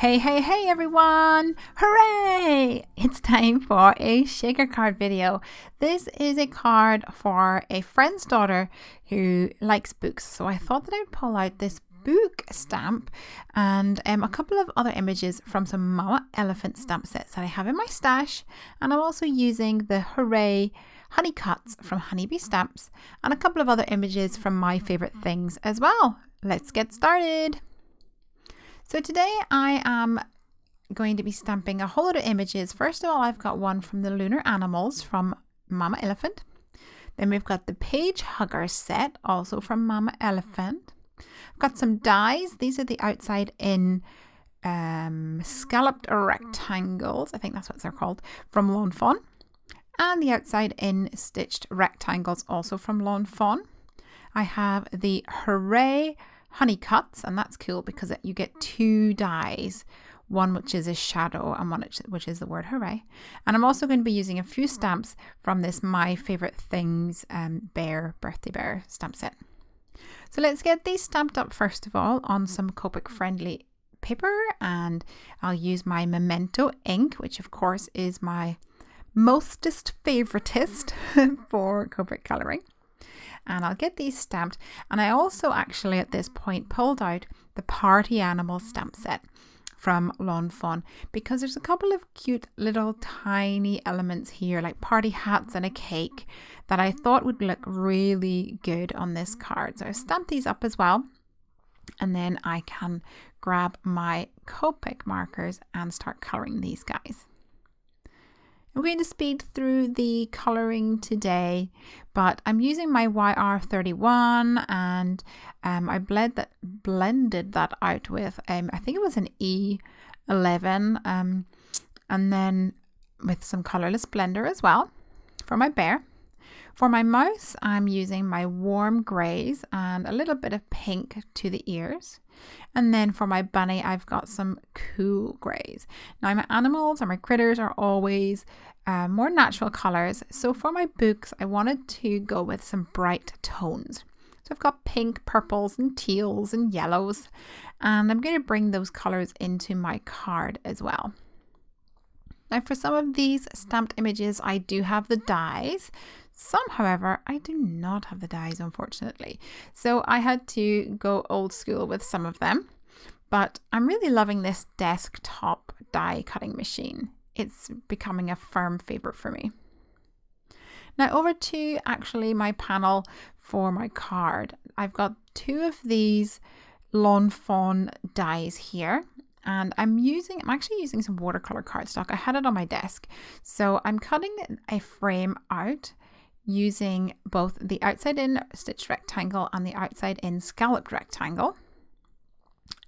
Hey everyone! Hooray! It's time for a shaker card video. This is a card for a friend's daughter who likes books. So I thought that I'd pull out this book stamp and a couple of other images from some Mama Elephant stamp sets that I have in my stash. And I'm also using the Hooray honey cuts from Honeybee Stamps and a couple of other images from my favorite things as well. Let's get started. So today I am going to be stamping a whole lot of images. First of all, I've got one from the Lunar Animals from Mama Elephant. Then we've got the Page Hugger set, also from Mama Elephant. I've got some dies. These are the outside in scalloped rectangles. I think that's what they're called, from Lawn Fawn. And the outside in stitched rectangles, also from Lawn Fawn. I have the Hooray honey cuts, and that's cool because you get two dies, one which is a shadow and one which is the word hooray. And I'm also going to be using a few stamps from this My Favorite Things birthday bear stamp set. So let's get these stamped up first of all on some Copic friendly paper, and I'll use my Memento ink, which of course is my mostest favoritist for Copic colouring. And I'll get these stamped. And I also actually at this point pulled out the Party Animal stamp set from Lawn Fawn because there's a couple of cute little tiny elements here like party hats and a cake that I thought would look really good on this card. So I stamped these up as well, and then I can grab my Copic markers and start colouring these guys. I'm going to speed through the colouring today, but I'm using my YR31 and I blended that out with, I think it was an E11, and then with some colourless blender as well for my bear. For my mouse, I'm using my warm greys and a little bit of pink to the ears. And then for my bunny, I've got some cool greys. Now my animals or my critters are always more natural colours. So for my books, I wanted to go with some bright tones. So I've got pink, purples and teals and yellows. And I'm going to bring those colours into my card as well. Now for some of these stamped images, I do have the dies. Some, however, I do not have the dies, unfortunately. So I had to go old school with some of them. But I'm really loving this desktop die cutting machine. It's becoming a firm favourite for me. Now over to actually my panel for my card. I've got two of these Lawn Fawn dies here. And I'm actually using some watercolour cardstock. I had it on my desk. So I'm cutting a frame out using both the outside in stitched rectangle and the outside in scalloped rectangle.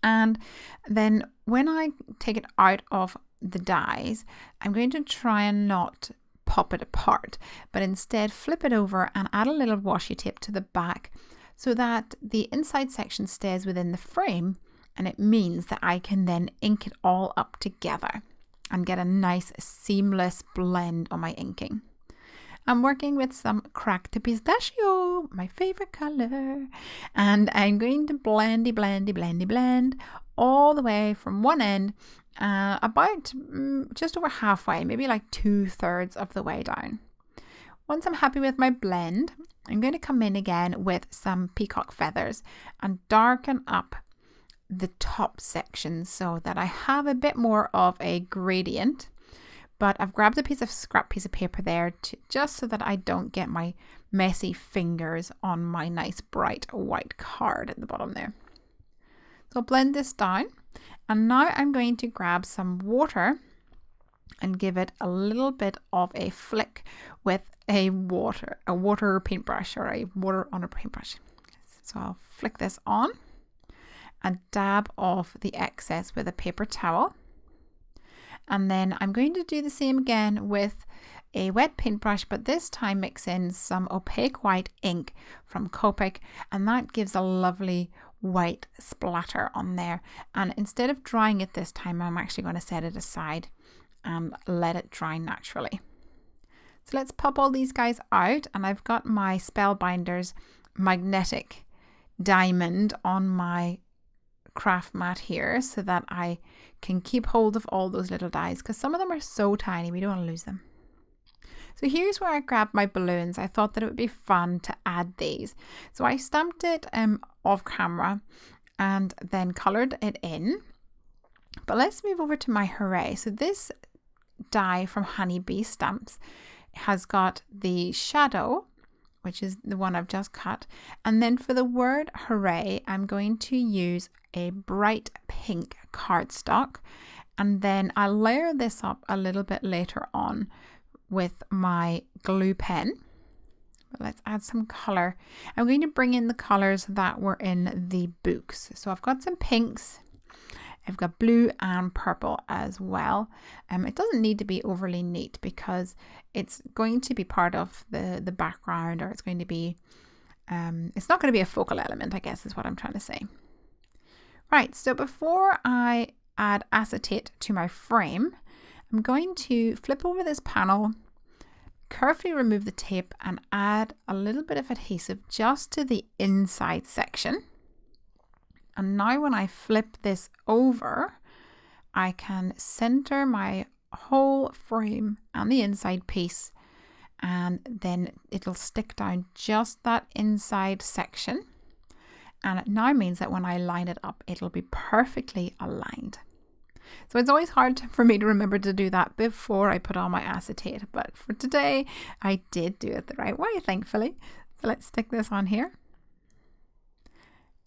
And then when I take it out of the dies, I'm going to try and not pop it apart, but instead flip it over and add a little washi tape to the back so that the inside section stays within the frame, and it means that I can then ink it all up together and get a nice seamless blend on my inking. I'm working with some cracked pistachio, my favorite colour, and I'm going to blend all the way from one end, about just over halfway, maybe like 2/3 of the way down. Once I'm happy with my blend, I'm going to come in again with some peacock feathers and darken up the top section so that I have a bit more of a gradient. But I've grabbed a scrap piece of paper there just so that I don't get my messy fingers on my nice bright white card at the bottom there. So I'll blend this down, and now I'm going to grab some water and give it a little bit of a flick with a water paintbrush, or a water on a paintbrush. So I'll flick this on and dab off the excess with a paper towel. And then I'm going to do the same again with a wet paintbrush, but this time mix in some opaque white ink from Copic, and that gives a lovely white splatter on there. And instead of drying it this time, I'm actually going to set it aside and let it dry naturally. So let's pop all these guys out, and I've got my Spellbinders magnetic diamond on my craft mat here so that I can keep hold of all those little dies, because some of them are so tiny we don't want to lose them. So here's where I grabbed my balloons. I thought that it would be fun to add these. So I stamped it off camera and then coloured it in. But let's move over to my Hooray. So this die from Honeybee Stamps has got the shadow, which is the one I've just cut. And then for the word Hooray, I'm going to use a bright pink cardstock. And then I'll layer this up a little bit later on with my glue pen. But let's add some colour. I'm going to bring in the colours that were in the books. So I've got some pinks. I've got blue and purple as well. It doesn't need to be overly neat because it's going to be part of the background, or it's going to be, it's not going to be a focal element, I guess is what I'm trying to say. Right, so before I add acetate to my frame, I'm going to flip over this panel, carefully remove the tape and add a little bit of adhesive just to the inside section. And now when I flip this over, I can center my whole frame and the inside piece, and then it'll stick down just that inside section. And it now means that when I line it up, it'll be perfectly aligned. So it's always hard for me to remember to do that before I put on my acetate, but for today I did do it the right way, thankfully. So let's stick this on here.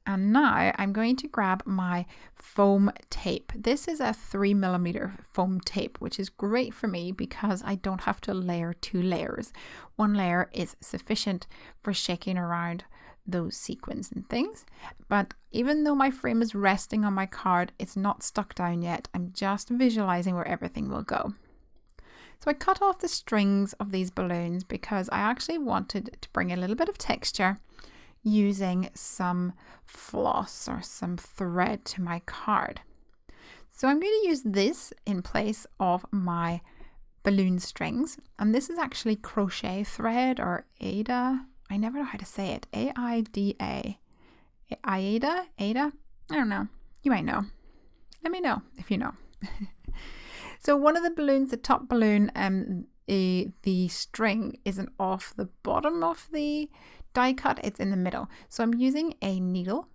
And now I'm going to grab my foam tape. This is a 3mm foam tape, which is great for me because I don't have to layer 2 layers. 1 layer is sufficient for shaking around those sequins and things. But even though my frame is resting on my card, it's not stuck down yet. I'm just visualizing where everything will go. So I cut off the strings of these balloons because I actually wanted to bring a little bit of texture using some floss or some thread to my card. So I'm going to use this in place of my balloon strings, and this is actually crochet thread, or Aida. I never know how to say it. A-I-D-A. Aida? Ada? I don't know. You might know. Let me know if you know. So one of the balloons, the top balloon, the string isn't off the bottom of the die cut, it's in the middle. So I'm using a needle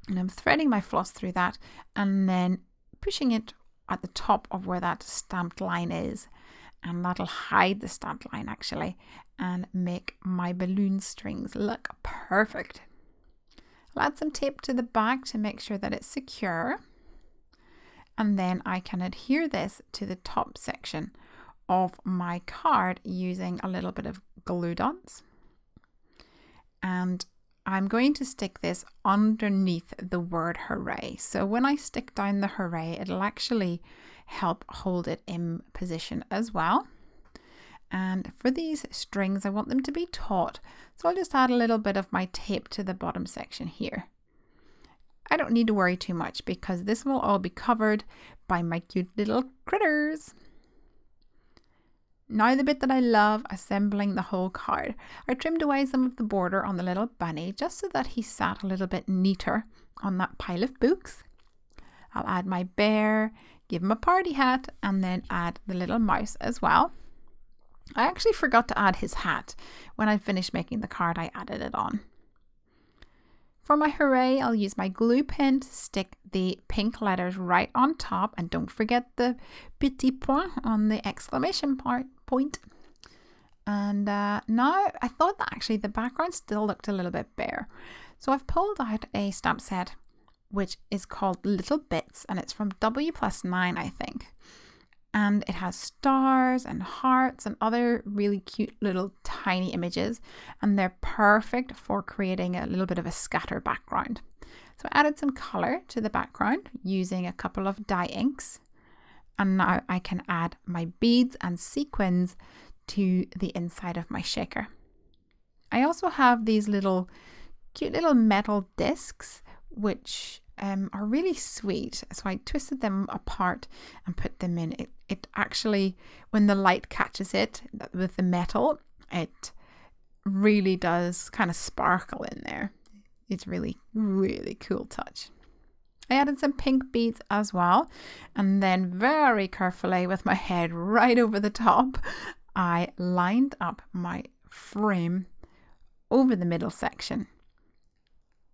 and I'm threading my floss through that and then pushing it at the top of where that stamped line is, and that'll hide the stamped line actually and make my balloon strings look perfect. I'll add some tape to the back to make sure that it's secure, and then I can adhere this to the top section of my card using a little bit of glue dots. And I'm going to stick this underneath the word Hooray. So when I stick down the Hooray, it'll actually help hold it in position as well. And for these strings, I want them to be taut. So I'll just add a little bit of my tape to the bottom section here. I don't need to worry too much because this will all be covered by my cute little critters. Now the bit that I love, assembling the whole card. I trimmed away some of the border on the little bunny just so that he sat a little bit neater on that pile of books. I'll add my bear, give him a party hat, and then add the little mouse as well. I actually forgot to add his hat. When I finished making the card, I added it on. For my Hooray, I'll use my glue pen to stick the pink letters right on top, and don't forget the petit point on the exclamation point. And now I thought that actually the background still looked a little bit bare. So I've pulled out a stamp set which is called Little Bits, and it's from W+9, I think. And it has stars and hearts and other really cute little tiny images, and they're perfect for creating a little bit of a scatter background. So I added some colour to the background using a couple of dye inks, and now I can add my beads and sequins to the inside of my shaker. I also have these little cute little metal discs which are really sweet. So I twisted them apart and put them in. It actually, when the light catches it with the metal, it really does kind of sparkle in there. It's really, really cool touch. I added some pink beads as well, and then very carefully with my head right over the top, I lined up my frame over the middle section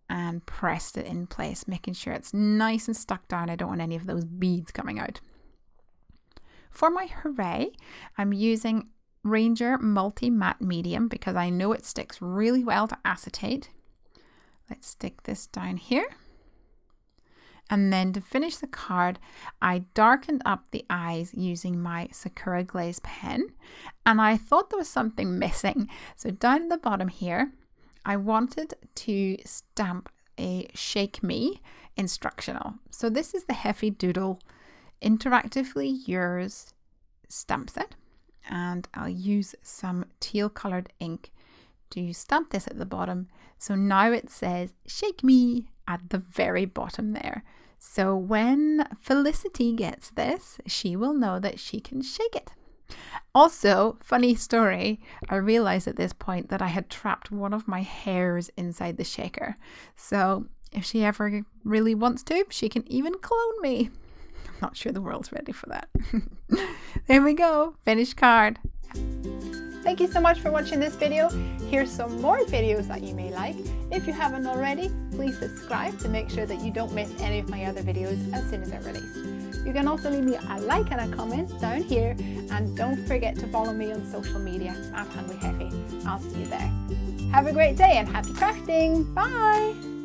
and pressed it in place, making sure it's nice and stuck down. I don't want any of those beads coming out. For my Hooray, I'm using Ranger Multi Matte Medium because I know it sticks really well to acetate. Let's stick this down here. And then to finish the card, I darkened up the eyes using my Sakura Glaze pen. And I thought there was something missing. So down at the bottom here, I wanted to stamp a Shake Me instructional. So this is the Heffy Doodle Interactively Yours stamp set. And I'll use some teal colored ink to stamp this at the bottom. So now it says Shake Me at the very bottom there. So when Felicity gets this, she will know that she can shake it. Also, funny story, I realized at this point that I had trapped one of my hairs inside the shaker. So if she ever really wants to, she can even clone me. I'm not sure the world's ready for that. There we go, finished card. Thank you so much for watching this video. Here's some more videos that you may like. If you haven't already, please subscribe to make sure that you don't miss any of my other videos as soon as they're released. You can also leave me a like and a comment down here, and don't forget to follow me on social media at Hungry Heffy. I'll see you there. Have a great day and happy crafting. Bye!